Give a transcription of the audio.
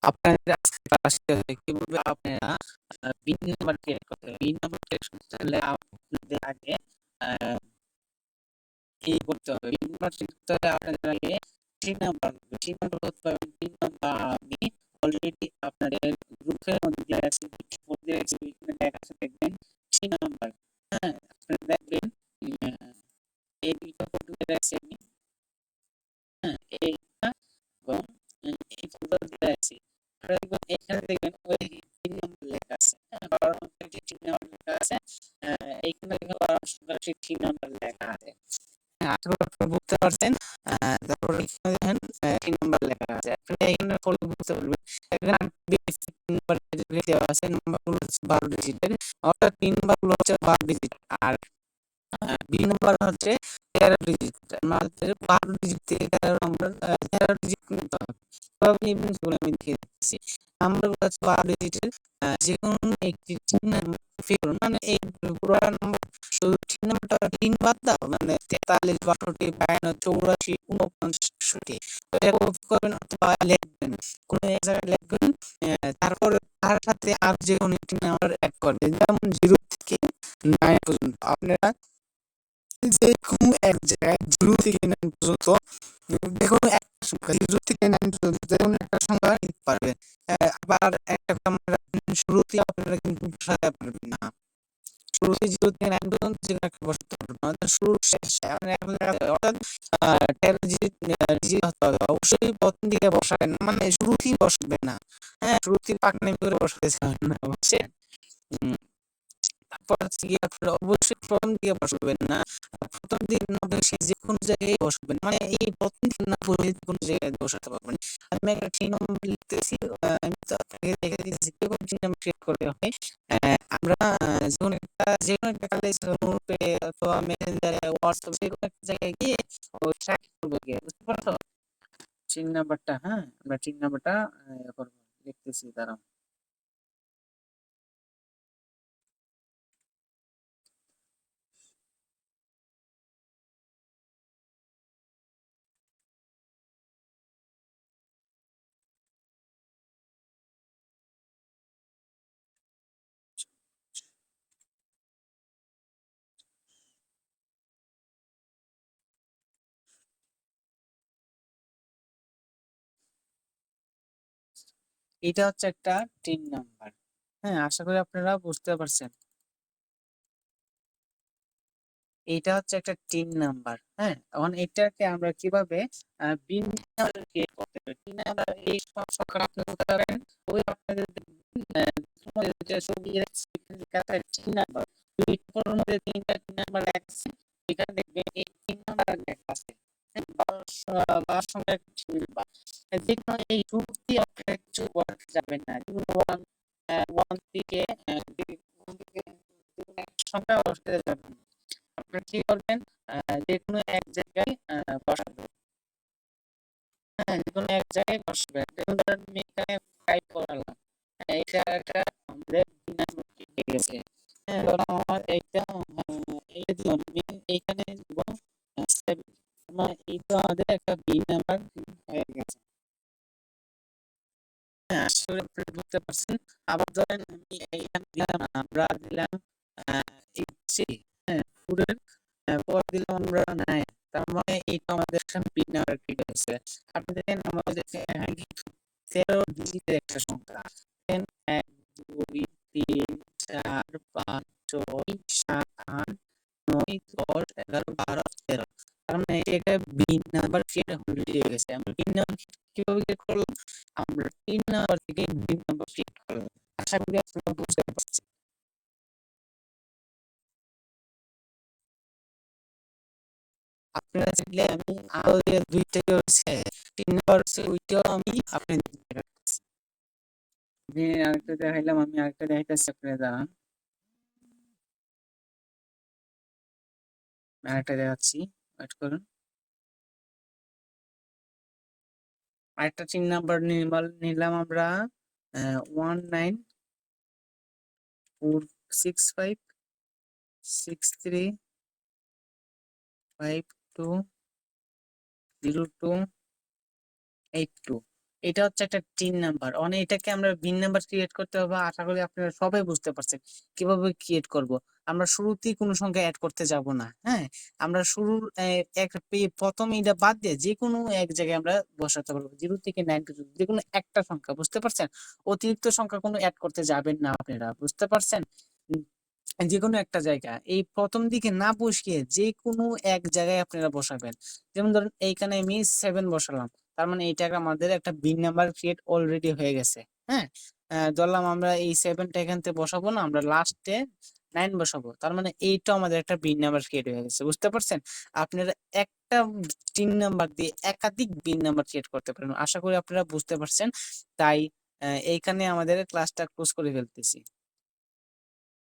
আপনাদের আজকে ক্লাসটি হচ্ছে কিভাবে আপনারা পিন নাম্বার ক্রিয়েট করতে হবে। পিন নাম্বার ক্রিয়েট করতে হলে আপনাদের আগে কি করতে হবে, পিন নাম্বার ক্রিয়েট করতে হলে আপনাদের আগে টিন নাম্বার করতে পারবেন। পিন নাম্বার আমি অলরেডি আপনাদের গ্রুপের মধ্যে দিয়ে রাখছি, লেখা আছে দেখবেন টিন নাম্বার। হ্যাঁ, আপনারা দেখবেন এই দুইটা ফটো রাখছি আমি। হ্যাঁ, এইটা এবং এই ফটো দিয়ে রাখছি। এখানে দেখবেন ওই ৩ নম্বর লেখা আছে। হ্যাঁ, ১২ নম্বর যে ৩ নম্বর লেখা আছে, এইখানে দেখবেন ১২ নম্বর যে ৩ নম্বর লেখা আছে। হ্যাঁ, আশা করি আপনারা বুঝতে পারছেন। তারপর এখানে দেখেন ৩ নম্বর লেখা আছে। আপনারা এখানে পড়লে বুঝতে পারবেন। এখানে বেসিক নাম্বার দেওয়া আছে। নাম্বারগুলো হচ্ছে ১২ ডিজিটের। অর্থাৎ ৩ নাম্বারগুলো হচ্ছে ১২ ডিজিট। আর ২ নাম্বার হচ্ছে ১৩ ডিজিট। আমাদের ১২ ডিজিট থেকে ১৩ নম্বর ১৩ ডিজিট নিতে হবে। তবে এই জিনিসগুলো আমি দেখিয়ে দিচ্ছি। নাম্বারগুলো হচ্ছে ১২ ডিজিটের। যেকোনো একটি তিন নাম্বার ফিরুন, মানে এই পুরো নাম্বার শুধু তিন নাম্বারটা ৩ বাদ দাও, মানে ৪৩, ৬২, ৫২, ৮৪, ৪৯, ৬০। তো এটা কপি করবেন অথবা লিখবেন। কোনো এক জায়গায় লিখবেন। তারপরে তার সাথে আর যেকোনো একটি নাম্বার এড করবেন। যেমন ০ থেকে ৯ পর্যন্ত। আপনারা যেকোনো এক জায়গায় ০ থেকে ৯ পর্যন্ত যেকোনো একটা সংখ্যা ০ থেকে ৯ পর্যন্ত যেকোনো একটা সংখ্যা নিতে পারবেন। আবার একটা আমরা শুরুতে আপনারা কিন্তু বসাতে পারবেন না। শুরুতে ০ থেকে ৯ পর্যন্ত যেকোনো একটা বসাতে পারবেন না। অর্থাৎ শুরু শেষ অর্থাৎ ১৩ ডিজিট হতে হবে। অবশ্যই প্রথম দিকে বসাবেন না, মানে শুরুতেই বসবেন না। হ্যাঁ, শুরুতেই পাকনামি করে বসাতে চাবেন না, বুঝছেন? তারপর হচ্ছে গিয়ে আপনারা অবশ্যই প্রথম দিকে বসবেন না। প্রথম দিকে না বসে যেকোনো জায়গায় বসবেন, মানে এই প্রথম দিকে না বসে কোনো জায়গায় বসাতে পারবেন। আমি একটা টি নম্বর লিখতেছি। আমি তো আপনাকে দেখে দিচ্ছি কিভাবে টি নম্বর ক্রিয়েট করতে হয়। আমরা যেকোনো একটা কলেজ গ্রুপে অথবা মেসেঞ্জারে, হোয়াটসঅ্যাপ যেকোনো একটা জায়গায় গিয়ে ওই ট্র্যাক করবো গিয়ে, বুঝতে পারছো? চিন নাম্বারটা, হ্যাঁ, আমরা চিন নাম্বারটা করবো, লিখতেছি, দাঁড়াও। এটা হচ্ছে একটা টিন নাম্বার। হ্যাঁ, আশা করি আপনারা বুঝতে পারছেন। এইটা হচ্ছে একটা টিন নাম্বার। হ্যাঁ, এখন এটাকে আমরা কিভাবে বিন নাম্বার ক্রিয়েট করতে পারি। টিন নাম্বার এই সব সংখ্যা আপনি বলতে পারেন। ওই আপনাদের তোমাদের যে ছবি আছে এখানে লেখা আছে টিন নাম্বার। দুই কোণের মধ্যে তিনটা টিন নাম্বার আছে। এখানে দেখবেন এই টিন নাম্বার লেখা আছে। হ্যাঁ, ১২ সঙ্গে একটা টিন নাম্বার। যেকোনো এই গ্রুপটি আপনারা কিছু বলতে যাবেন না। যেমন ওয়ান থেকে যেকোনো একটা সংখ্যা বসাতে যাবেন না। আপনারা কি করবেন, যেকোনো এক জায়গায় বসাবেন। হ্যাঁ, যেকোনো এক জায়গায় বসবেন। যেমন ধরেন আমি এখানে 5 বসালাম। হ্যাঁ, এটা একটা আমাদের নাম্বার ঠিক গেছে। হ্যাঁ, ধরো আমার এইটা এই যে আমি এইখানে দিব 7। আমার এইটা আমাদের একটা বি নাম্বার হয়ে গেছে। হ্যাঁ, আসলে আপনারা বুঝতে পারছেন। আবার ধরেন আমি এইখানে দিলাম, আমরা দিলাম 8 হ্যাঁ, পুরের পর দিলাম আমরা 9। তার মানে এইটা আমাদের একটা বিগ নাম্বার ক্রিয়েট হয়েছে। আপনি দেখেন আমাদের 13 ডিজিটের একটা সংখ্যা। দেখেন 1, 2, 3, 4, 5, 6, 7, 8, 9, 10, 11, 12, 13। তার মানে এটা বিগ নাম্বার ক্রিয়েট হয়ে গেছে। আমরা বিগ নাম্বার কিভাবে ক্রিয়েট করলাম? আমরা 3 নাম্বার থেকে বিগ নাম্বার ক্রিয়েট করলাম। আশা করি আপনারা বুঝতে পারছেন। আপনারা চাইলে আমি আরো যে ২টা হচ্ছে ৩ নাম্বার হচ্ছে ওইটাও আমি আপনাদের দেখাচ্ছি। আমি আরেকটা দেখাইলাম, আমি আরেকটা দেখাইতেছি, আপনারা দাঁড়ান। আরেকটা দেখাচ্ছি, ওয়েট করুন। আরেকটা ৩ নাম্বার নিলাম আমরা 194656352028 2। এটা হচ্ছে একটা তিন নাম্বার, এটাকে আমরা ভিন নাম্বার ক্রিয়েট করতে হবে। আশা করি আপনারা সবাই বুঝতে পারছেন কিভাবে ক্রিয়েট করব। আমরা শুরুতেই কোনো সংখ্যা অ্যাড করতে যাব না, হ্যাঁ। আমরা শুরুর প্রথম এটা বাদ দিয়ে যে কোনো এক জায়গায় আমরা বসাতে পারবো, 0 থেকে 9 পর্যন্ত যে কোনো একটা সংখ্যা, বুঝতে পারছেন? অতিরিক্ত সংখ্যা কোনো অ্যাড করতে যাবেন না আপনারা, বুঝতে পারছেন? উম, যে কোনো একটা জায়গা এই প্রথম দিকে না বসিয়ে যে কোনো এক জায়গায় আপনারা বসাবেন। যেমন ধরুন এইখানে আমি 7 বসালাম, তার মানে এইটা আমাদের একটা বিন নাম্বার ক্রিয়েট অলরেডি হয়ে গেছে, হ্যাঁ। ধরলাম আমরা এই 7টা এখান থেকে বসাবো না, আমরা লাস্টে 9 বসাবো, তার মানে এইটা আমাদের একটা বিন নাম্বার ক্রিয়েট হয়ে গেছে, বুঝতে পারছেন? আপনারা একটা 3 নাম্বার দিয়ে একাধিক বিন নাম্বার ক্রিয়েট করতে পারেন। আশা করি আপনারা বুঝতে পারছেন। তাই এইখানে আমাদের ক্লাসটা ক্লোজ করে ফেলতেছি।